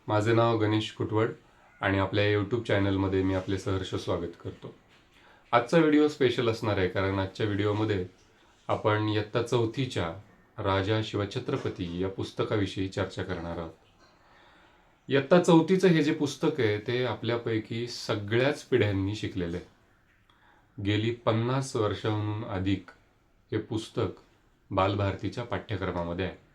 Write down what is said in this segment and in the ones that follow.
माझे नाव गणेश कुटवड आणि आपल्या यूट्यूब चॅनलमध्ये मी आपले सहर्ष स्वागत करतो. आजचा व्हिडिओ स्पेशल असणार आहे कारण आजच्या व्हिडिओमध्ये आपण इयत्ता चौथीच्या राजा शिवछत्रपती या पुस्तकाविषयी चर्चा करणार आहोत. इयत्ता चौथीचं हे जे पुस्तक आहे ते आपल्यापैकी सगळ्याच पिढ्यांनी शिकलेलं आहे. गेली 50 वर्षांहून अधिक हे पुस्तक बालभारतीच्या पाठ्यक्रमामध्ये आहे.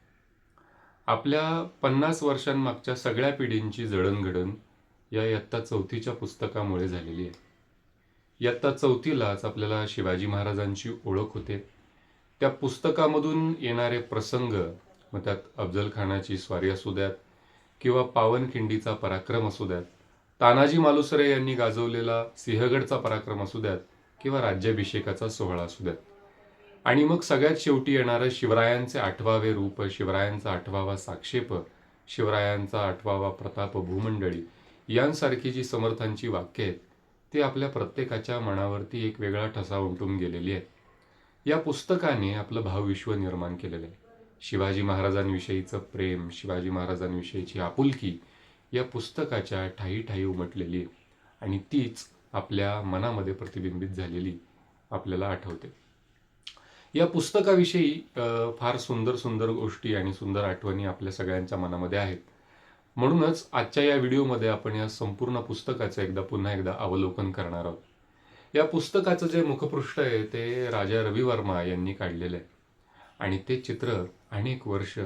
आपल्या 50 वर्षांमागच्या सगळ्या पिढींची जडणघडण या इयत्ता चौथीच्या पुस्तकामुळे झालेली आहे. इयत्ता चौथीलाच आपल्याला शिवाजी महाराजांची ओळख होते. त्या पुस्तकामधून येणारे प्रसंग, मग त्यात अफजल खानाची स्वारी असू द्यात किंवा पावनखिंडीचा पराक्रम असू द्यात, तानाजी मालुसरे यांनी गाजवलेला सिंहगडचा पराक्रम असू द्यात किंवा राज्याभिषेकाचा सोहळा असू द्यात, आणि मग सगळ्यात शेवटी येणारं शिवरायांचे 8वे रूप, शिवरायांचा 8वा साक्षेप, शिवरायांचा 8वा प्रताप भूमंडळी यांसारखी जी समर्थांची वाक्य आहेत ती आपल्या प्रत्येकाच्या मनावरती एक वेगळा ठसा उमटून गेलेली आहे. या पुस्तकाने आपलं भावविश्व निर्माण केलेलं आहे. शिवाजी महाराजांविषयीचं प्रेम, शिवाजी महाराजांविषयीची आपुलकी या पुस्तकाच्या ठायी ठायी उमटलेली आहे आणि तीच आपल्या मनामध्ये प्रतिबिंबित झालेली आपल्याला आठवते. या पुस्तकाविषयी फार सुंदर सुंदर गोष्टी आणि सुंदर आठवणी आपल्या सगळ्यांच्या मनामध्ये आहेत. म्हणूनच आजच्या या व्हिडिओमध्ये आपण या संपूर्ण पुस्तकाचं पुन्हा एकदा अवलोकन करणार आहोत. या पुस्तकाचं जे मुखपृष्ठ आहे ते राजा रवी वर्मा यांनी काढलेलं आहे आणि ते चित्र अनेक वर्ष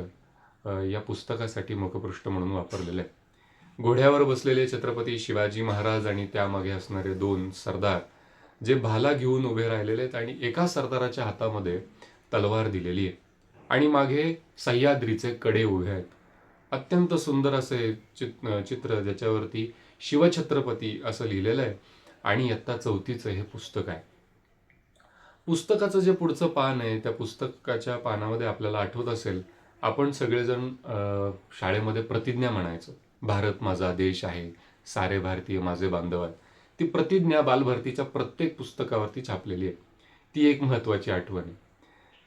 या पुस्तकासाठी मुखपृष्ठ म्हणून वापरलेलं आहे. घोड्यावर बसलेले छत्रपती शिवाजी महाराज आणि त्यामागे असणारे 2 सरदार जे भाला घेऊन उभे राहिलेले आहेत आणि एका सरदाराच्या हातामध्ये तलवार दिलेली आहे आणि मागे सह्याद्रीचे कडे उभे आहेत. अत्यंत सुंदर असे चित्र ज्याच्यावरती शिवछत्रपती असं लिहिलेलं आहे आणि इयत्ता चौथीचं हे पुस्तक आहे. पुस्तकाचं जे पुढचं पान आहे त्या पुस्तकाच्या पानामध्ये आपल्याला आठवत असेल, आपण सगळेजण शाळेमध्ये प्रतिज्ञा म्हणायचो, भारत माझा देश आहे, सारे भारतीय माझे बांधव आहेत. ती प्रतिज्ञा बालभारतीच्या प्रत्येक पुस्तकावरती छापलेली आहे. ती एक महत्त्वाची आठवण आहे.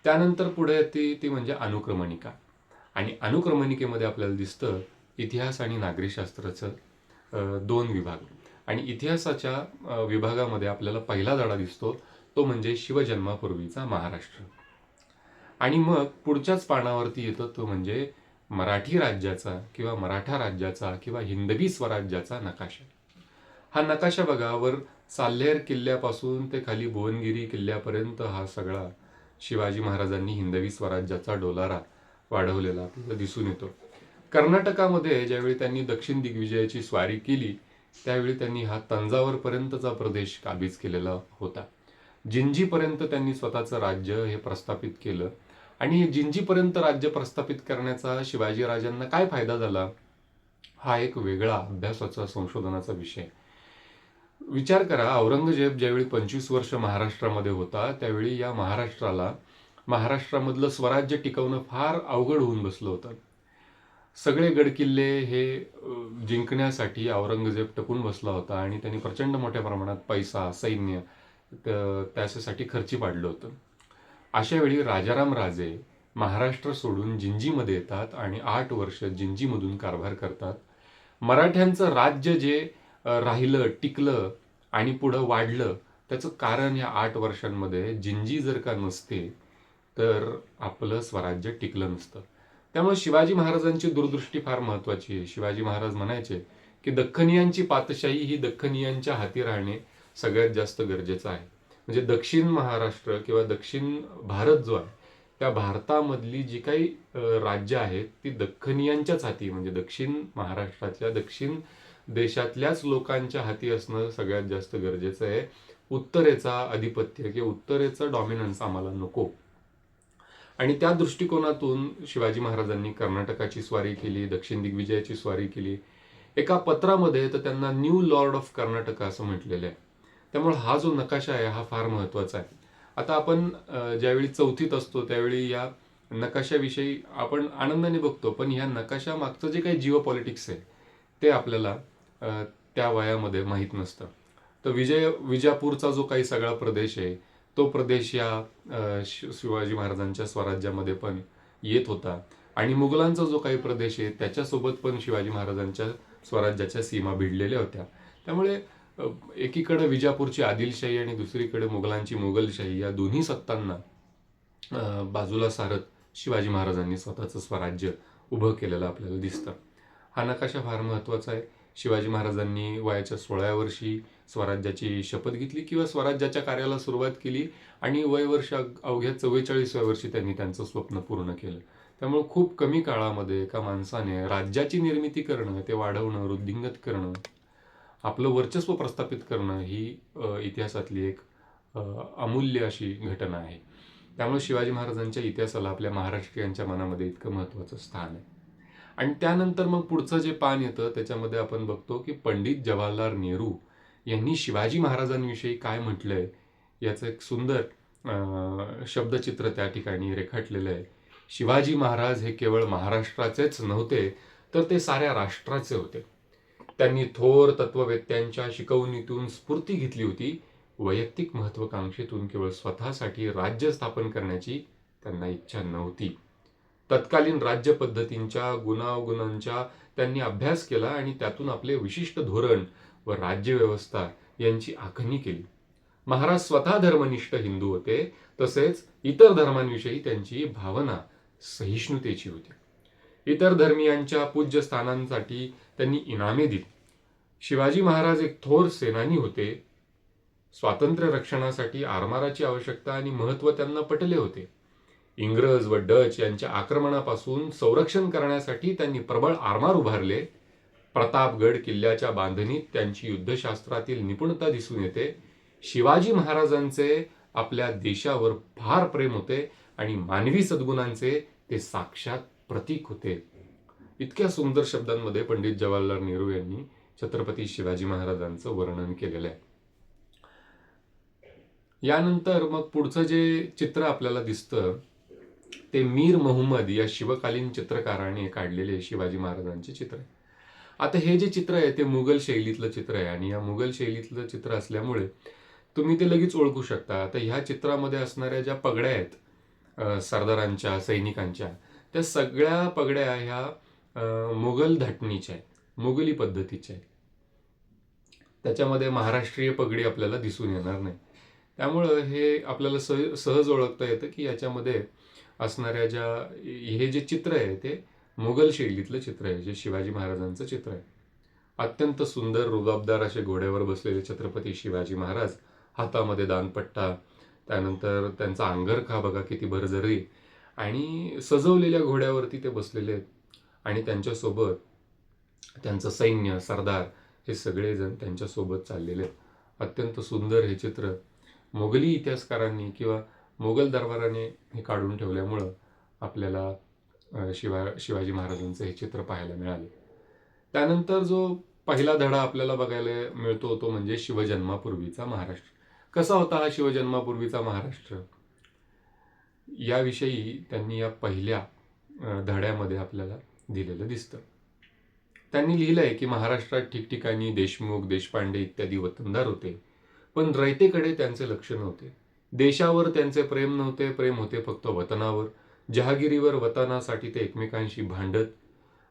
त्यानंतर पुढे ती म्हणजे अनुक्रमणिका आणि अनुक्रमणिकेमध्ये आपल्याला दिसतं इतिहास आणि नागरिकशास्त्राचं 2 विभाग आणि इतिहासाच्या विभागामध्ये आपल्याला पहिला धडा दिसतो तो म्हणजे शिवजन्मापूर्वीचा महाराष्ट्र आणि मग पुढच्याच पानावरती येतो तो म्हणजे मराठी राज्याचा किंवा मराठा राज्याचा किंवा हिंदवी स्वराज्याचा नकाशा. हा नकाशा बघा, वर साल्हेर किल्ल्यापासून ते खाली भुवनगिरी किल्ल्यापर्यंत हा सगळा शिवाजी महाराजांनी हिंदवी स्वराज्याचा डोलारा वाढवलेला आपल्याला दिसून येतो. कर्नाटकामध्ये ज्यावेळी त्यांनी दक्षिण दिग्विजयाची स्वारी केली त्यावेळी त्यांनी हा तंजावरपर्यंतचा प्रदेश काबीज केलेला होता. जिंजीपर्यंत त्यांनी स्वतःचं राज्य हे प्रस्थापित केलं आणि जिंजीपर्यंत राज्य प्रस्थापित करण्याचा शिवाजीराजांना काय फायदा झाला हा एक वेगळा अभ्यासाचा संशोधनाचा विषय. विचार करा, औरंगजेब ज्यावेळी 25 वर्ष महाराष्ट्रामध्ये होता त्यावेळी या महाराष्ट्रामधलं स्वराज्य टिकवणं फार अवघड होऊन बसलं होतं. सगळे गडकिल्ले हे जिंकण्यासाठी औरंगजेब टपून बसला होता आणि त्यांनी प्रचंड मोठ्या प्रमाणात पैसा, सैन्य त्याच्यासाठी खर्ची पाडलं होतं. अशा वेळी राजाराम राजे महाराष्ट्र सोडून जिंजीमध्ये येतात आणि 8 वर्ष जिंजीमधून कारभार करतात. मराठ्यांचं राज्य जे राहिलं, टिकलं आणि पुढं वाढलं त्याचं कारण या 8 वर्षांमध्ये जिंजी जर का नसते तर आपलं स्वराज्य टिकलं नसतं. त्यामुळे शिवाजी महाराजांची दूरदृष्टी फार महत्त्वाची आहे. शिवाजी महाराज म्हणायचे की दख्खनीयांची पातशाही ही दख्खनीयांच्या हाती राहणे सगळ्यात जास्त गरजेचं आहे. म्हणजे दक्षिण महाराष्ट्र किंवा दक्षिण भारत जो आहे त्या भारतामधली जी काही राज्य आहेत ती दख्खनीयांच्याच हाती, म्हणजे दक्षिण महाराष्ट्रातल्या दक्षिण देशातल्याच लोकांच्या हाती असणं सगळ्यात जास्त गरजेचं आहे. उत्तरेचा आधिपत्य किंवा उत्तरेचा डॉमिनन्स आम्हाला नको. आणि त्या दृष्टिकोनातून शिवाजी महाराजांनी कर्नाटकाची स्वारी केली, दक्षिण दिग्विजयाची स्वारी केली. एका पत्रामध्ये तर त्यांना न्यू लॉर्ड ऑफ कर्नाटका असं म्हटलेलं आहे. त्यामुळे हा जो नकाशा आहे हा फार महत्त्वाचा आहे. आता आपण ज्यावेळी चौथीत असतो त्यावेळी या नकाशाविषयी आपण आनंदाने बघतो, पण या नकाशामागचं जे काही जिओ पॉलिटिक्स आहे ते आपल्याला त्या वयामध्ये माहीत नसतं. तर विजापूरचा जो काही सगळा प्रदेश आहे तो प्रदेश या शिवाजी महाराजांच्या स्वराज्यामध्ये पण येत होता आणि मुघलांचा जो काही प्रदेश आहे त्याच्यासोबत पण शिवाजी महाराजांच्या स्वराज्याच्या सीमा भिडलेल्या होत्या. त्यामुळे एकीकडे विजापूरची आदिलशाही आणि दुसरीकडे मुघलांची मोगलशाही या दोन्ही सत्तांना बाजूला सारत शिवाजी महाराजांनी स्वतःचं स्वराज्य उभं केलेलं आपल्याला दिसतं. हा नकाशा फार महत्त्वाचा आहे. शिवाजी महाराजांनी वयाच्या 16व्या वर्षी स्वराज्याची शपथ घेतली किंवा स्वराज्याच्या कार्याला सुरुवात केली आणि वयवर्ष अवघ्या 44व्या वर्षी त्यांनी त्यांचं स्वप्न पूर्ण केलं. त्यामुळे खूप कमी काळामध्ये एका माणसाने राज्याची निर्मिती करणं, ते वाढवणं, वृद्धिंगत करणं, आपलं वर्चस्व प्रस्थापित करणं ही इतिहासातली एक अमूल्य अशी घटना आहे. त्यामुळे शिवाजी महाराजांच्या इतिहासाला आपल्या महाराष्ट्रीयांच्या मनामध्ये इतकं महत्त्वाचं स्थान आहे. आणि त्यानंतर मग पुढचं जे पान येतं त्याच्यामध्ये आपण बघतो की पंडित जवाहरलाल नेहरू यांनी शिवाजी महाराजांविषयी काय म्हटलंय याचं एक सुंदर शब्दचित्र त्या ठिकाणी रेखाटलेलं आहे. शिवाजी महाराज हे केवळ महाराष्ट्राचेच नव्हते, तर ते साऱ्या राष्ट्राचे होते. त्यांनी थोर तत्ववेत्यांच्या शिकवणीतून स्फूर्ती घेतली होती. वैयक्तिक महत्वाकांक्षेतून केवळ स्वतःसाठी राज्य स्थापन करण्याची त्यांना इच्छा नव्हती. तत्कालीन राज्य पद्धतींच्या गुणावगुणांचा त्यांनी अभ्यास केला आणि त्यातून आपले विशिष्ट धोरण व राज्यव्यवस्था यांची आखणी केली. महाराज स्वतः धर्मनिष्ठ हिंदू होते, तसेच इतर धर्मांविषयी त्यांची भावना सहिष्णुतेची होती. इतर धर्मियांच्या पूज्य स्थानांसाठी त्यांनी इनामे दिली. शिवाजी महाराज एक थोर सेनानी होते. स्वातंत्र्य रक्षणासाठी आरमाराची आवश्यकता आणि महत्त्व त्यांना पटले होते. इंग्रज व डच यांच्या आक्रमणापासून संरक्षण करण्यासाठी त्यांनी प्रबळ आरमार उभारले. प्रतापगड किल्ल्याच्या बांधणीत त्यांची युद्धशास्त्रातील निपुणता दिसून येते. शिवाजी महाराजांचे आपल्या देशावर फार प्रेम होते आणि मानवी सद्गुणांचे ते साक्षात प्रतीक होते. इतक्या सुंदर शब्दांमध्ये पंडित जवाहरलाल नेहरू यांनी छत्रपती शिवाजी महाराजांचं वर्णन केलेलं आहे. यानंतर मग पुढचं जे चित्र आपल्याला दिसतं ते मीर मोहम्मद या शिवकालीन चित्रकाराने काढलेले शिवाजी महाराजांचे चित्र आहे. आता हे जे चित्र आहे ते मुघल शैलीतलं चित्र आहे आणि या मुघल शैलीतलं चित्र असल्यामुळे तुम्ही ते लगेच ओळखू शकता. आता ह्या चित्रामध्ये असणाऱ्या ज्या पगड्या आहेत सरदारांच्या, सैनिकांच्या, त्या सगळ्या पगड्या ह्या मुघल धाटणीच्या आहेत, मुघली पद्धतीच्या आहेत. त्याच्यामध्ये महाराष्ट्रीय पगडी आपल्याला दिसून येणार नाही. त्यामुळं हे आपल्याला सहज ओळखता येतं की याच्यामध्ये असणाऱ्या हे जे चित्र आहे ते मुघल शैलीतलं चित्र आहे, जे शिवाजी महाराजांचं चित्र आहे. अत्यंत सुंदर रुबाबदार असे घोड्यावर बसलेले छत्रपती शिवाजी महाराज, हातामध्ये दानपट्टा, त्यानंतर त्यांचा अंगरखा बघा किती भरजरी, आणि सजवलेल्या घोड्यावरती ते बसलेले आहेत आणि त्यांच्यासोबत त्यांचं सैन्य, सरदार हे सगळेजण त्यांच्यासोबत चाललेले आहेत. अत्यंत सुंदर हे चित्र मोगली इतिहासकारांनी किंवा मोगल दरबाराने हे काढून ठेवल्यामुळं आपल्याला शिवाजी महाराजांचं हे चित्र पाहायला मिळाले. त्यानंतर जो पहिला धडा आपल्याला बघायला मिळतो तो म्हणजे शिवजन्मापूर्वीचा महाराष्ट्र. कसा होता हा शिवजन्मापूर्वीचा महाराष्ट्र, याविषयी त्यांनी या पहिल्या धड्यामध्ये आपल्याला दिलेलं दिसतं. त्यांनी लिहिलंय की महाराष्ट्रात ठिकठिकाणी देशमुख, देशपांडे इत्यादी वतनदार होते, पण रयतेकडे त्यांचे लक्ष नव्हते. देशावर त्यांचे प्रेम नव्हते, प्रेम होते फक्त वतनावर. जहागिरीवर वतनासाठी ते एकमेकांशी भांडत,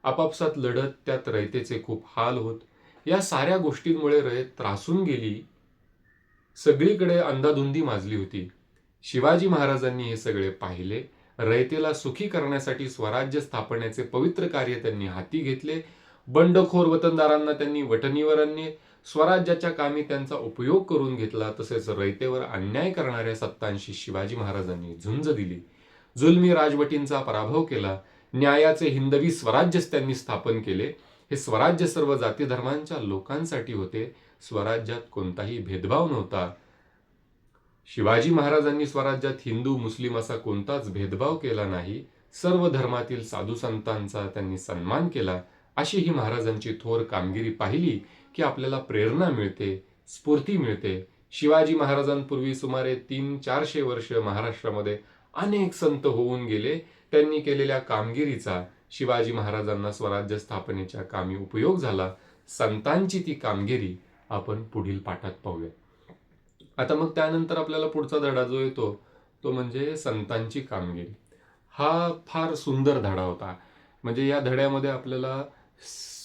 आपापसात लढत, त्यात रयतेचे खूप हाल होत. या साऱ्या गोष्टींमुळे रयत त्रासून गेली. सगळीकडे अंधाधुंदी माजली होती. शिवाजी महाराजांनी हे सगळे पाहिले. रयतेला सुखी करण्यासाठी स्वराज्य स्थापनेचे पवित्र कार्य त्यांनी हाती घेतले. बंडखोर वतनदारांना त्यांनी वठणीवर आणले. स्वराज्याच्या कामी त्यांचा उपयोग करून घेतला. तसेच रयतेवर अन्याय करणाऱ्या सत्तांशी शिवाजी महाराजांनी झुंज दिली. जुलमी राजवटींचा पराभव केला. न्यायाचे हिंदवी स्वराज्यच त्यांनी स्थापन केले. हे स्वराज्य सर्व जाती धर्मांच्या लोकांसाठी होते. स्वराज्यात कोणताही भेदभाव नव्हता. शिवाजी महाराजांनी स्वराज्यात हिंदू, मुस्लिम असा कोणताच भेदभाव केला नाही. सर्व धर्मातील साधू संतांचा त्यांनी सन्मान केला. अशी ही महाराजांची थोर कामगिरी पाहिली की आपल्याला प्रेरणा मिळते, स्फूर्ती मिळते. शिवाजी महाराजांपूर्वी सुमारे 300-400 वर्ष महाराष्ट्रामध्ये अनेक संत होऊन गेले. त्यांनी केलेल्या कामगिरीचा शिवाजी महाराजांना स्वराज्य स्थापनेच्या कामी उपयोग झाला. संतांची ती कामगिरी आपण पुढील पाठात पाहूया. आता मग त्यानंतर आपल्याला पुढचा धडा जो येतो तो म्हणजे संतांची कामगिरी. हा फार सुंदर धडा होता. म्हणजे या धड्यामध्ये आपल्याला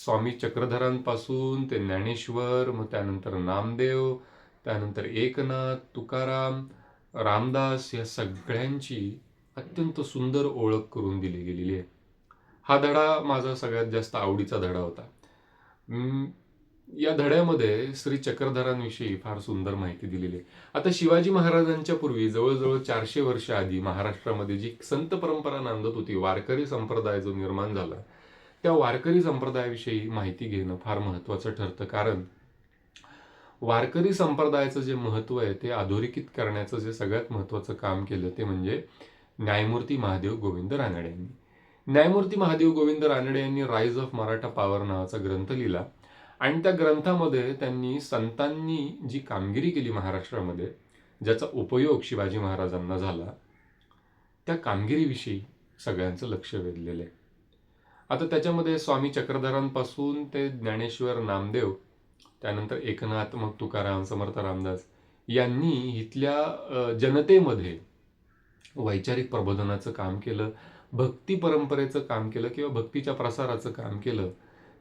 स्वामी चक्रधरांपासून ते ज्ञानेश्वर, मग त्यानंतर नामदेव, त्यानंतर एकनाथ, तुकाराम, रामदास या सगळ्यांची अत्यंत सुंदर ओळख करून दिली गेलेली आहे. हा धडा माझा सगळ्यात जास्त आवडीचा धडा होता. या धड्यामध्ये श्री चक्रधरांविषयी फार सुंदर माहिती दिलेली आहे. आता शिवाजी महाराजांच्या पूर्वी जवळजवळ 400 वर्ष आधी महाराष्ट्रामध्ये जी संत परंपरा नांदत होती, वारकरी संप्रदाय जो निर्माण झाला, त्या वारकरी संप्रदायाविषयी माहिती घेणं फार महत्त्वाचं ठरतं. कारण वारकरी संप्रदायाचं जे महत्त्व आहे ते अधोरेखित करण्याचं जे सगळ्यात महत्त्वाचं काम केलं ते म्हणजे न्यायमूर्ती महादेव गोविंद रानडे यांनी. न्यायमूर्ती महादेव गोविंद रानडे यांनी राईज ऑफ मराठा पॉवर नावाचा ग्रंथ लिहिला आणि त्या ग्रंथामध्ये त्यांनी संतांनी जी कामगिरी केली महाराष्ट्रामध्ये, ज्याचा उपयोग शिवाजी महाराजांना झाला, त्या कामगिरीविषयी सगळ्यांचं लक्ष वेधलेलं आहे. आता त्याच्यामध्ये स्वामी चक्रधरांपासून ते ज्ञानेश्वर, नामदेव, त्यानंतर एकनाथ, मग तुकाराम, समर्थ रामदास यांनी इथल्या जनतेमध्ये वैचारिक प्रबोधनाचं काम केलं, भक्ती परंपरेचं काम केलं किंवा भक्तीच्या प्रसाराचं काम केलं.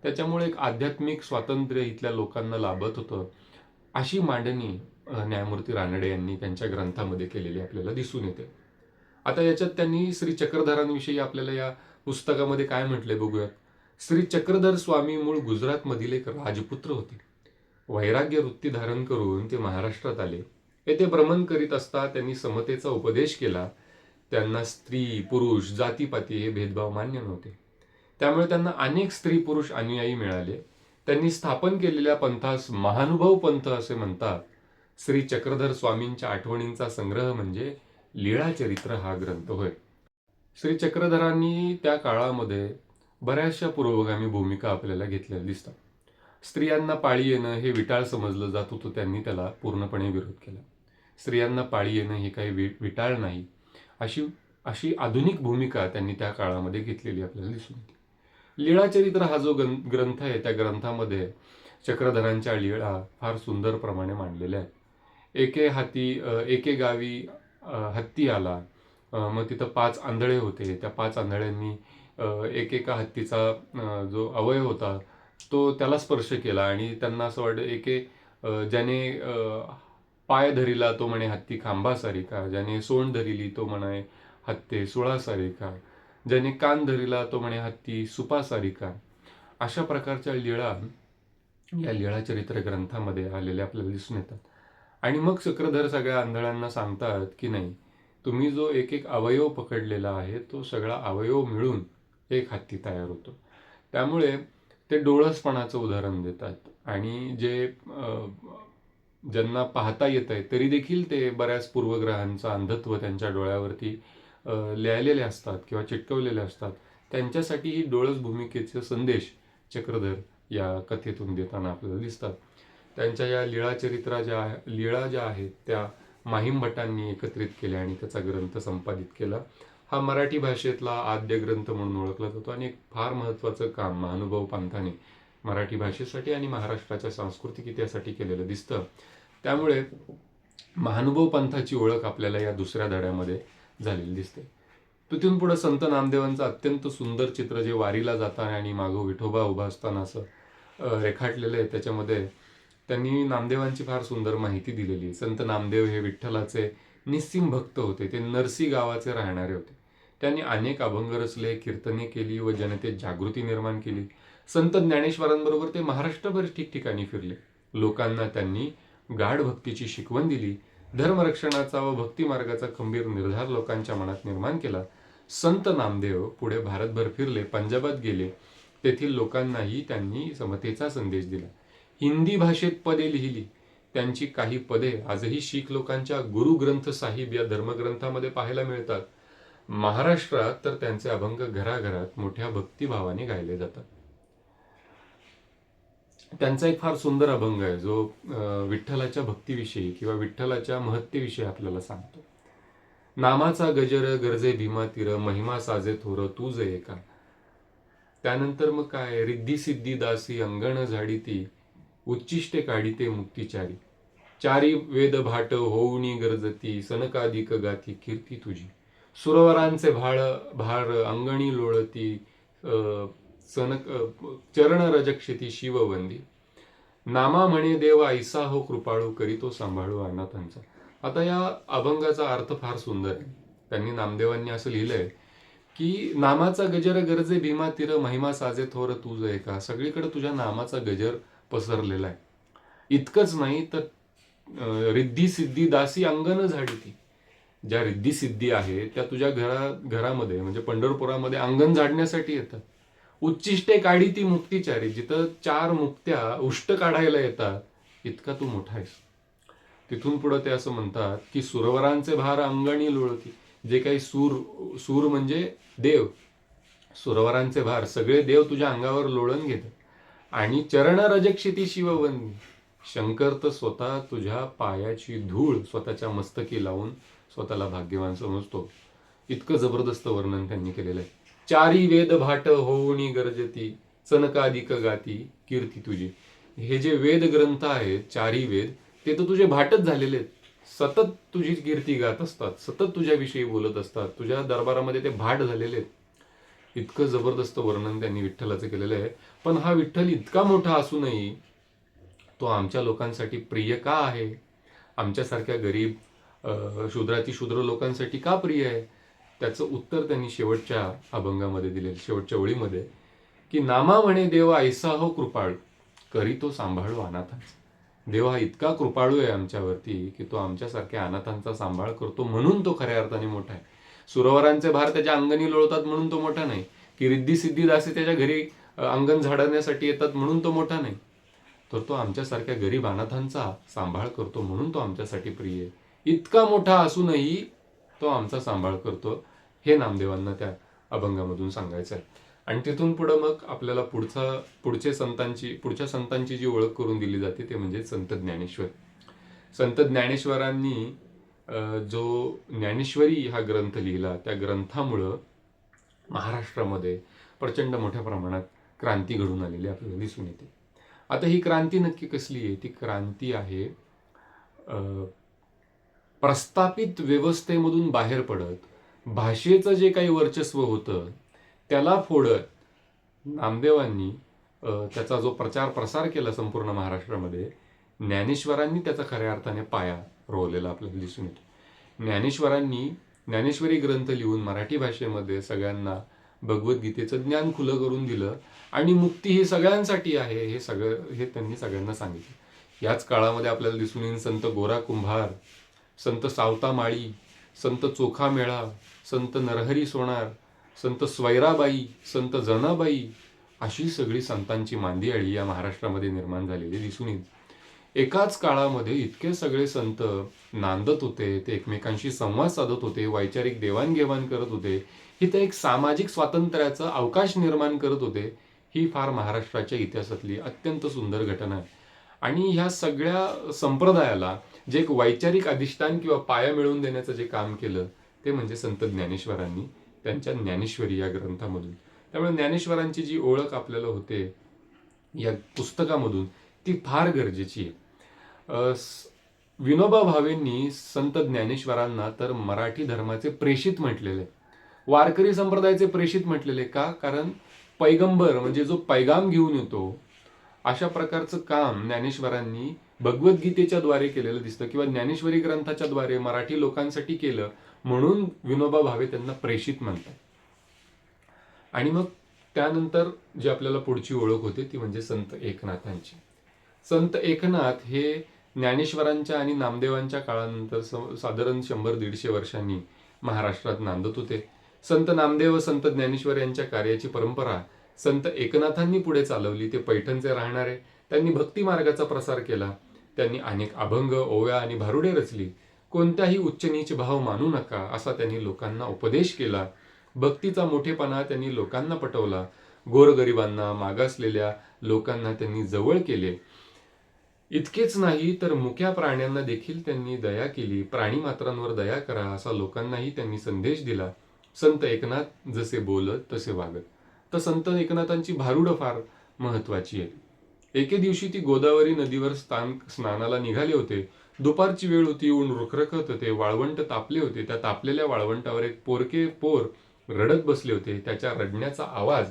त्याच्यामुळे एक आध्यात्मिक स्वातंत्र्य इथल्या लोकांना लाभत होतं, अशी मांडणी न्यायमूर्ती रानडे यांनी त्यांच्या ग्रंथामध्ये केलेली आपल्याला दिसून येते. आता याच्यात त्यांनी श्री चक्रधरांविषयी आपल्याला या पुस्तकामध्ये काय म्हटले बघूयात. श्री चक्रधर स्वामी मूळ गुजरातमधील एक राजपुत्र होते. वैराग्य वृत्ती धारण करून ते महाराष्ट्रात आले. येथे भ्रमण करीत असता त्यांनी समतेचा उपदेश केला. त्यांना स्त्री पुरुष जातीपाती हे भेदभाव मान्य नव्हते, त्यामुळे त्यांना अनेक स्त्री पुरुष अनुयायी मिळाले. त्यांनी स्थापन केलेल्या पंथास महानुभव पंथ असे म्हणतात. श्री चक्रधर स्वामींच्या आठवणींचा संग्रह म्हणजे लीळाचरित्र हा ग्रंथ होय. श्री चक्रधरांनी त्या काळामध्ये बऱ्याचशा पुरोगामी भूमिका आपल्याला घेतलेल्या दिसतात. स्त्रियांना पाळी येणं हे विटाळ समजलं जात होतं, त्यांनी त्याला पूर्णपणे विरोध केला. स्त्रियांना पाळी येणं हे काही विटाळ नाही, अशी अशी आधुनिक भूमिका त्यांनी त्या काळामध्ये घेतलेली आपल्याला दिसून येते. लीळाचरित्र हा जो ग्रंथ आहे, त्या ग्रंथामध्ये चक्रधरांच्या लीळा फार सुंदर प्रमाणे मांडलेल्या आहेत. एके गावी हत्ती आला, मग तिथं 5 आंधळे होते. त्या 5 आंधळ्यांनी एकेका हत्तीचा जो अवयव होता तो त्याला स्पर्श केला आणि त्यांना असं वाटलं ज्याने पाय धरिला तो म्हणे हत्ती खांबासारिका, ज्याने सोंड धरिली तो म्हणे हत्ती सुळासारिका, ज्याने कान धरिला तो म्हणे हत्ती सुपासारिका. अशा प्रकारच्या लीळा या लीळाचरित्र ग्रंथामध्ये आलेल्या आपल्याला दिसून येतात. आणि मग चक्रधर सगळ्या आंधळ्यांना सांगतात की नाही, तुम्ही जो एक एक अवयव पकडलेला आहे तो सगळा अवयव मिळून एक हत्ती तयार होतो. त्यामुळे ते डोळसपणाचं उदाहरण देतात आणि ज्यांना पाहता येत आहे तरी देखील ते बऱ्याच पूर्वग्रहांचं अंधत्व त्यांच्या डोळ्यावरती लिहिलेले असतात किंवा चिटकवलेले असतात. त्यांच्यासाठी ही डोळस भूमिकेचे संदेश चक्रधर या कथेतून देताना आपल्याला दिसतात. त्यांच्या या लीळा ज्या आहेत त्या माहीम भटांनी एकत्रित केल्या आणि त्याचा ग्रंथ संपादित केला. हा मराठी भाषेतला आद्य ग्रंथ म्हणून ओळखला जातो आणि एक फार महत्त्वाचं काम महानुभव पंथाने मराठी भाषेसाठी आणि महाराष्ट्राच्या सांस्कृतिक इतिहासासाठी केलेलं दिसतं. त्यामुळे महानुभव पंथाची ओळख आपल्याला या दुसऱ्या धड्यामध्ये झालेली दिसते. तिथून पुढे संत नामदेवांचं अत्यंत सुंदर चित्र जे वारीला जाताना आणि मागो विठोबा उभा असताना असं रेखाटलेलं आहे. त्याच्यामध्ये त्यांनी नामदेवांची फार सुंदर माहिती दिलेली आहे. संत नामदेव हे विठ्ठलाचे निस्सिम भक्त होते. ते नरसी गावाचे राहणारे होते. त्यांनी अनेक अभंग रचले, कीर्तने केली व जनतेत जागृती निर्माण केली. संत ज्ञानेश्वरांबरोबर ते महाराष्ट्रभर ठिकठिकाणी फिरले. लोकांना त्यांनी गाढ भक्तीची शिकवण दिली. धर्मरक्षणाचा व भक्ती मार्गाचा खंबीर निर्धार लोकांच्या मनात निर्माण केला. संत नामदेव पुढे भारतभर फिरले, पंजाबात गेले. तेथील लोकांनाही त्यांनी समतेचा संदेश दिला. हिंदी भाषेत पदे लिहिली. त्यांची काही पदे आजही शीख लोकांच्या गुरु ग्रंथ साहिब या धर्मग्रंथामध्ये पाहायला मिळतात. महाराष्ट्रात तर त्यांचे अभंग घराघरात मोठ्या भक्तिभावाने गायले जातात. त्यांचा एक फार सुंदर अभंग आहे जो विठ्ठलाच्या भक्तीविषयी किंवा विठ्ठलाच्या महत्तेविषयी आपल्याला सांगतो. नामाचा गजर गरजे भीमा तीर, महिमा साजे थोर तूज एका. त्यानंतर मग काय, रिद्धी सिद्धी दासी अंगण झाडीती, उच्चिष्टे काढीते मुक्तिचारी. चारी वेद भाट होऊनी गरजती, सनकादिक गाती कीर्ती तुझी. सुरवरांचे भार अंगणी लोळती, चरण रजक्षिती शिववंदी, नामा म्हणे देव ऐसा हो कृपाळू, करीतो सांभाळू अनाथांचा. आता या अभंगाचा अर्थ फार सुंदर आहे. त्यांनी नामदेवांनी असं लिहिलंय की नामाचा गजर गरजे भीमा तीर, महिमा साजे थोर तू जय का. सगळीकडे तुझ्या नामाचा गजर पसरलेला आहे. इतकंच नाही तर रिद्धी सिद्धी दासी अंगण झाडीती. ज्या रिद्धी सिद्धी आहे त्या तुझ्या घरामध्ये म्हणजे पंढरपुरामध्ये अंगण झाडण्यासाठी येतात. उच्चिष्टे काढी ती मुक्तिचारी, जिथं 4 मुक्त्या उष्ट काढायला येतात, इतका तू मोठा आहेस. तिथून पुढे ते असं म्हणतात की सुरवरांचे भार अंगणी लोळती. जे काही सूर म्हणजे देव, सुरवरांचे भार सगळे देव तुझ्या अंगावर लोळण घेतात. आणि चरण रजक्षिती शिववंदी, शंकर तर स्वतः तुझ्या पायाची धूळ स्वतःच्या मस्तकी लावून स्वतःला भाग्यवान समजतो. इतकं जबरदस्त वर्णन त्यांनी केलेलं आहे. चारी वेद भाट होऊनी गरजती, चनकादिक गाती कीर्ती तुझी. हे जे वेद ग्रंथ आहेत, चारी वेद, ते तर तुझे भाटच झालेले आहेत. सतत तुझी कीर्ती गात असतात, सतत तुझ्याविषयी बोलत असतात, तुझ्या दरबारामध्ये ते भाट झालेले आहेत. इतकं जबरदस्त वर्णन त्यांनी विठ्ठलाचं केलेलं आहे. पण हा विठ्ठल इतका मोठा असूनही तो आमच्या लोकांसाठी प्रिय का आहे? आमच्यासारख्या गरीब शूद्राती शूद्र लोकांसाठी का प्रिय आहे? त्याचं उत्तर त्यांनी शेवटच्या अभंगामध्ये दिलेलं, शेवटच्या ओळीमध्ये, की नामा म्हणे देव ऐसा हो कृपाळू, करी तो सांभाळू अनाथांचा. देव हा इतका कृपाळू आहे आमच्यावरती की तो आमच्यासारख्या अनाथांचा सांभाळ करतो, म्हणून तो खऱ्या अर्थाने मोठा आहे. सुरवरांचे भार त्याच्या अंगणी लोळतात म्हणून तो मोठा नाही, की रिद्धी सिद्धी दासी त्याच्या घरी अंगण झाडण्यासाठी येतात म्हणून तो मोठा नाही. तर तो आमच्यासारख्या गरीब अनाथांचा सांभाळ करतो म्हणून तो आमच्यासाठी प्रिय आहे. इतका मोठा असूनही तो आमचा सांभाळ करतो, हे नामदेवांना त्या अभंगामधून सांगायचं आहे. आणि तिथून पुढे मग आपल्याला पुढच्या संतांची जी ओळख करून दिली जाते ते म्हणजे संत ज्ञानेश्वर. संत ज्ञानेश्वरांनी जो ज्ञानेश्वरी हा ग्रंथ लिहिला, त्या ग्रंथामुळं महाराष्ट्रामध्ये प्रचंड मोठ्या प्रमाणात क्रांती घडून आलेली आपल्याला दिसून येते. आता ही क्रांती नक्की कसली आहे? ती क्रांती आहे प्रस्थापित व्यवस्थेमधून बाहेर पडत भाषेचं जे काही वर्चस्व होतं त्याला फोडत नामदेवांनी त्याचा जो प्रचार प्रसार केला संपूर्ण महाराष्ट्रामध्ये, ज्ञानेश्वरांनी त्याचा खऱ्या अर्थाने पाया रोवलेला आपल्याला दिसून येतो. ज्ञानेश्वरी ग्रंथ लिहून मराठी भाषेमध्ये सगळ्यांना भगवद्गीतेचं ज्ञान खुलं करून दिलं आणि मुक्ती ही सगळ्यांसाठी आहे हे त्यांनी सगळ्यांना सांगितलं. याच काळामध्ये आपल्याला दिसून येईल संत गोरा कुंभार, संत सावता माळी, संत चोखा मेळा, संत नरहरी सोनार, संत स्वैराबाई, संत जनाबाई, अशी सगळी संतांची मांदियाळी या महाराष्ट्रामध्ये निर्माण झालेली दिसून येईल. एकाच काळामध्ये इतके सगळे संत नांदत होते, ते एकमेकांशी संवाद साधत होते, वैचारिक देवाणघेवाण करत होते, इथं एक सामाजिक स्वातंत्र्याचा अवकाश निर्माण करत होते. ही फार महाराष्ट्राच्या इतिहासातली अत्यंत सुंदर घटना आहे. आणि ह्या सगळ्या संप्रदायाला जे एक वैचारिक अधिष्ठान किंवा पाया मिळवून देण्याचं जे काम केलं ते म्हणजे संत ज्ञानेश्वरांनी त्यांच्या ज्ञानेश्वरी या ग्रंथामधून. त्यामुळे ज्ञानेश्वरांची जी ओळख आपल्याला होते या पुस्तकामधून ती फार गरजेची आहे. विनोबा भावेंनी संत ज्ञानेश्वरांना तर मराठी धर्माचे प्रेषित म्हटलेले, वारकरी संप्रदायाचे प्रेषित म्हटलेले. का? कारण पैगंबर म्हणजे जो पैगाम घेऊन येतो अशा प्रकारचं काम ज्ञानेश्वरांनी भगवद्गीतेच्या द्वारे केलेलं दिसतं किंवा ज्ञानेश्वरी ग्रंथाच्या द्वारे मराठी लोकांसाठी केलं, म्हणून विनोबा भावे त्यांना प्रेषित म्हणतात. आणि मग त्यानंतर जी आपल्याला पुढची ओळख होते ती म्हणजे संत एकनाथांची. संत एकनाथ हे ज्ञानेश्वरांच्या आणि नामदेवांच्या काळानंतर साधारण 100-150 वर्षांनी महाराष्ट्रात नांदत होते. संत नामदेव व संत ज्ञानेश्वर यांच्या कार्याची परंपरा संत एकनाथांनी पुढे चालवली. ते पैठणचे राहणारे, त्यांनी भक्ती मार्गाचा प्रसार केला. त्यांनी अनेक अभंग, ओव्या आणि भारुडे रचली. कोणत्याही उच्च नीच भाव मानू नका असा त्यांनी लोकांना उपदेश केला. भक्तीचा मोठेपणा त्यांनी लोकांना पटवला. गोरगरिबांना, मागासलेल्या लोकांना त्यांनी जवळ केले. इतकेच नाही तर मुक्या प्राण्यांना देखील त्यांनी दया केली. प्राणी मात्रांवर दया करा असा लोकांनाही त्यांनी संदेश दिला. संत एकनाथ जसे बोलत तसे वागत. तर संत एकनाथांची भारुडं फार महत्वाची आहे. एके दिवशी ती गोदावरी नदीवर स्नानाला निघाले होते. दुपारची वेळ होती, ऊन रुखरखत होते, वाळवंट तापले होते. त्या तापलेल्या वाळवंटावर एक पोरके पोर रडत बसले होते. त्याच्या रडण्याचा आवाज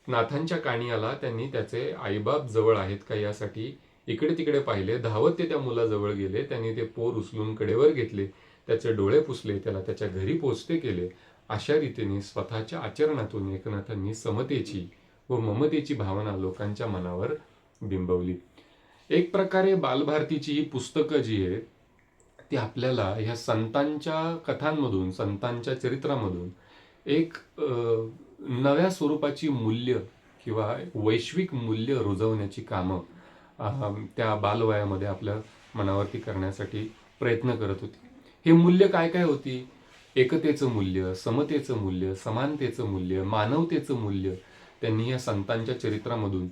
नाथांच्या कानी आला. त्यांनी त्याचे आईबाप जवळ आहेत का यासाठी इकडे तिकडे पाहिले. धावत ते त्या मुलाजवळ गेले. त्यांनी ते पोर उचलून कडेवर घेतले. त्याचे डोळे पुसले. त्याला त्याच्या घरी पोचते केले. अशा रीतीने स्वतःच्या आचरणातून एकनाथांनी समतेची व ममतेची भावना लोकांच्या मनावर बिंबवली. एक प्रकारे बालभारतीची ही पुस्तकं जी आहे ती आपल्याला ह्या संतांच्या कथांमधून, संतांच्या चरित्रामधून एक नव्या स्वरूपाची मूल्य किंवा वैश्विक मूल्य रुजवण्याची कामं त्या बालवयामध्ये आपल्या मनावरती करण्यासाठी प्रयत्न करत होती. हे मूल्य काय काय होती? एकतेचं मूल्य, समतेचं मूल्य, समानतेचं मूल्य, मानवतेचं मूल्य त्यांनी या संतांच्या चरित्रामधून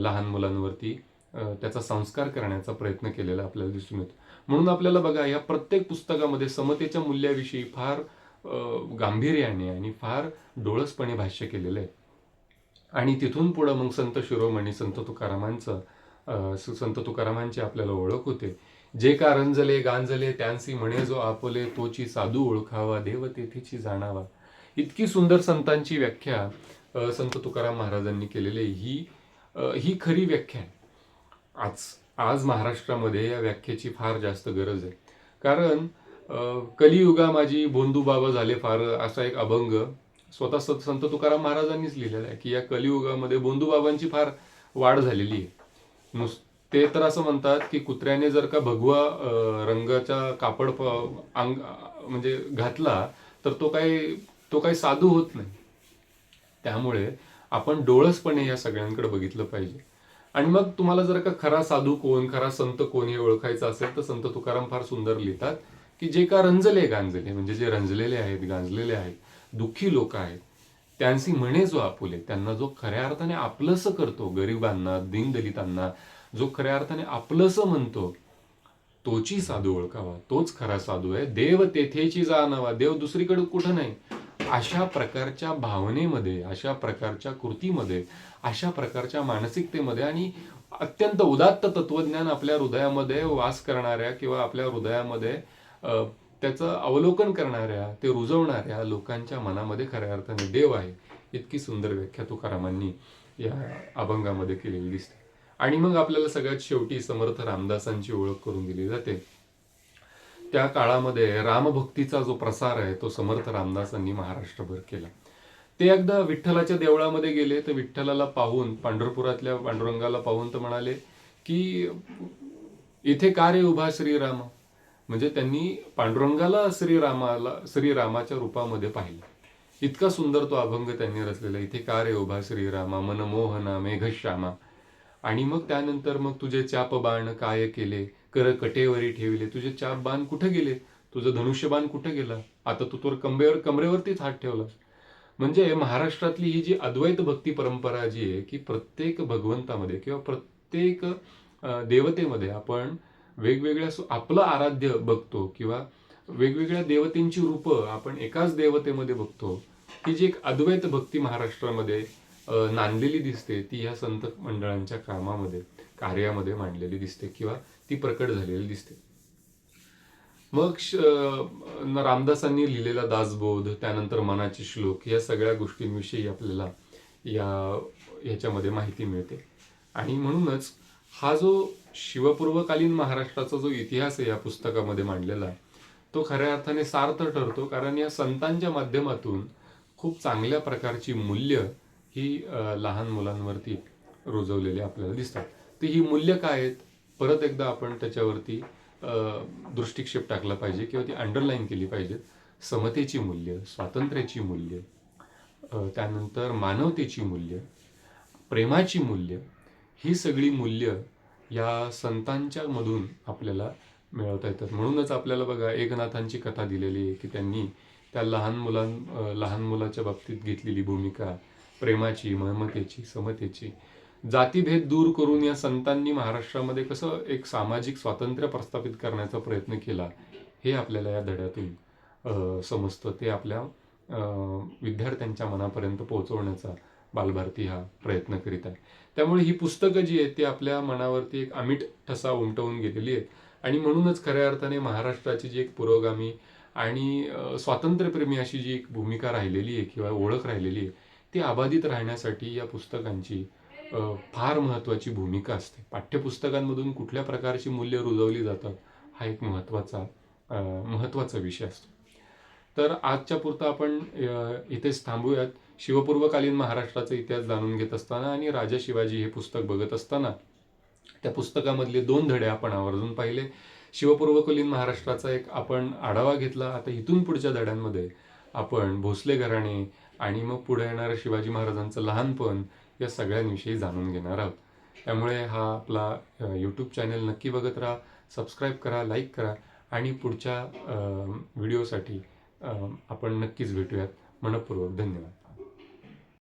लहान मुलांवरती त्याचा संस्कार करण्याचा प्रयत्न केलेला आपल्याला दिसून येतो. म्हणून आपल्याला बघा या प्रत्येक पुस्तकामध्ये समतेच्या मूल्याविषयी फार गांभीर्याने आणि फार डोळसपणे भाष्य केलेलं आहे. आणि तिथून पुढं मग संत शिरोमणी संत तुकारामांची आपल्याला ओळख होते. जे का रंजले गांजले त्यांसी म्हणे जो आपुले, तोची साधू ओळखावा देव तेथेची जाणावा. इतकी सुंदर संतांची व्याख्या संत तुकाराम महाराजांनी केलेली ही खरी व्याख्या आहे. आज महाराष्ट्रामध्ये या व्याख्येची फार जास्त गरज आहे. कारण कलियुगा माझी बोंधू बाबा झाले फार असा एक अभंग स्वतः संत तुकाराम महाराजांनीच लिहिलेला आहे की या कलियुगामध्ये बोंधू बाबांची फार वाढ झालेली आहे. ते तर असं म्हणतात की कुत्र्याने जर का भगवा रंगाचा कापड म्हणजे घातला तर तो काही साधू होत नाही. त्यामुळे आपण डोळसपणे या सगळ्यांकडे बघितलं पाहिजे. आणि मग तुम्हाला जर का खरा साधू कोण, खरा संत कोण हे ओळखायचं असेल तर संत तुकाराम फार सुंदर लिहितात की जे का रंजले गांजले, म्हणजे जे रंजलेले आहेत, गांजलेले आहेत, दुःखी लोक आहेत, त्यांसी म्हणे जो आपुले, त्यांना जो खऱ्या अर्थाने आपलंसं करतो, गरिबांना, दीनदलितांना जो खऱ्या अर्थाने आपलंसं म्हणतो, तोची साधू ओळखावा, तोच खरा साधू आहे. देव तेथेची जाणावा, देव दुसरीकडे कुठं नाही. अशा प्रकारच्या भावनेमध्ये, अशा प्रकारच्या कृतीमध्ये, अशा प्रकारच्या मानसिकतेमध्ये आणि अत्यंत उदात्त तत्वज्ञान आपल्या हृदयामध्ये वास करणाऱ्या किंवा आपल्या हृदयामध्ये त्याचं अवलोकन करणाऱ्या, ते रुजवणाऱ्या लोकांच्या मनामध्ये खऱ्या अर्थाने देव आहे. इतकी सुंदर व्याख्या तुकारामांनी या अभंगामध्ये केलेली दिसते. आणि मग आपल्याला सगळ्यात शेवटी समर्थ रामदासांची ओळख करून दिली जाते. त्या काळामध्ये रामभक्तीचा जो प्रसार आहे तो समर्थ रामदासांनी महाराष्ट्रभर केला. ते एकदा विठ्ठलाच्या देवळामध्ये गेले तर विठ्ठलाला पाहून, पंढरपुरातल्या पांडुरंगाला पाहून तर म्हणाले की इथे का रे उभा श्रीराम. म्हणजे त्यांनी पांडुरंगाला श्रीरामाच्या रूपामध्ये पाहिलं. इतका सुंदर तो अभंग त्यांनी रचलेला. इथे का रे उभा श्रीरामा, मनमोहना मेघश्यामा. आणि मग त्यानंतर मग तुझे चाप बाण काय केले, कर कटेवरी ठेवले. तुझे चाप बाण कुठे गेले, तुझं धनुष्यबाण कुठे गेला, आता तू तर कमरेवरतीच हात ठेवलास. म्हणजे महाराष्ट्रातली ही जी अद्वैत भक्ती परंपरा जी आहे की प्रत्येक भगवंतामध्ये किंवा प्रत्येक देवतेमध्ये आपण वेगवेगळ्या आपलं आराध्य बघतो किंवा वेगवेगळ्या देवतेंची रूपं आपण एकाच देवतेमध्ये बघतो. ही जी एक अद्वैत भक्ती महाराष्ट्रामध्ये नांदलेली दिसते ती ह्या संत मंडळांच्या कार्यामध्ये मांडलेली दिसते किंवा ती प्रकट झालेली दिसते. मग रामदासांनी लिहिलेला दासबोध, त्यानंतर मनाचे श्लोक, या सगळ्या गोष्टींविषयी आपल्याला ह्याच्यामध्ये माहिती मिळते. आणि म्हणूनच हा जो शिवपूर्वकालीन महाराष्ट्राचा जो इतिहास आहे या पुस्तकामध्ये मांडलेला तो खऱ्या अर्थाने सार्थ ठरतो. कारण या संतांच्या माध्यमातून खूप चांगल्या प्रकारची मूल्य ही लहान मुलांवरती रुजवलेली आपल्याला दिसतात. तर ही मूल्य काय आहेत, परत एकदा आपण त्याच्यावरती दृष्टिक्षेप टाकला पाहिजे किंवा ती अंडरलाईन केली पाहिजेत. समतेची मूल्य, स्वातंत्र्याची मूल्य, त्यानंतर मानवतेची मूल्य, प्रेमाची मूल्य, ही सगळी मूल्य या संतांच्या मधून आपल्याला मिळवता येतात. म्हणूनच आपल्याला बघा एकनाथांची कथा दिलेली आहे की त्यांनी त्या लहान मुलाच्या बाबतीत घेतलेली भूमिका प्रेमाची, ममतेची, समतेची, जातीभेद दूर करून या संतांनी महाराष्ट्रामध्ये कसं एक सामाजिक स्वातंत्र्य प्रस्थापित करण्याचा प्रयत्न केला हे आपल्याला या धड्यातून समजतं. ते आपल्या विद्यार्थ्यांच्या मनापर्यंत पोहोचवण्याचा बालभारती हा प्रयत्न करीत आहे. त्यामुळे ही पुस्तकं जी आहेत ती आपल्या मनावरती एक अमिट ठसा उमटवून गेलेली आहेत. आणि म्हणूनच खऱ्या अर्थाने महाराष्ट्राची जी एक पुरोगामी आणि स्वातंत्र्यप्रेमी अशी जी एक भूमिका राहिलेली आहे किंवा ओळख राहिलेली आहे ती ती अबाधित राहण्यासाठी या पुस्तकांची फार महत्त्वाची भूमिका असते. पाठ्यपुस्तकांमधून कुठल्या प्रकारची मूल्य रुजवली जातात हा एक महत्त्वाचा विषय असतो. तर आजच्या पुरता आपण इथेच थांबूयात. शिवपूर्वकालीन महाराष्ट्राचा इतिहास जाणून घेत असताना आणि राजा शिवाजी हे पुस्तक बघत असताना त्या पुस्तकामधले 2 धडे आपण आवर्जून पाहिले. शिवपूर्वकालीन महाराष्ट्राचा एक आपण आढावा घेतला. आता इथून पुढच्या धड्यांमध्ये आपण भोसले घराणे आणि मग पुढे येणारं शिवाजी महाराजांचं लहानपण या सगळ्यांविषयी जाणून घेणार आहोत. त्यामुळे हा आपला यूट्यूब चॅनल नक्की बघत राहा, सबस्क्राईब करा, लाईक करा आणि पुढच्या व्हिडिओसाठी आपण नक्कीच भेटूयात. मनःपूर्वक धन्यवाद.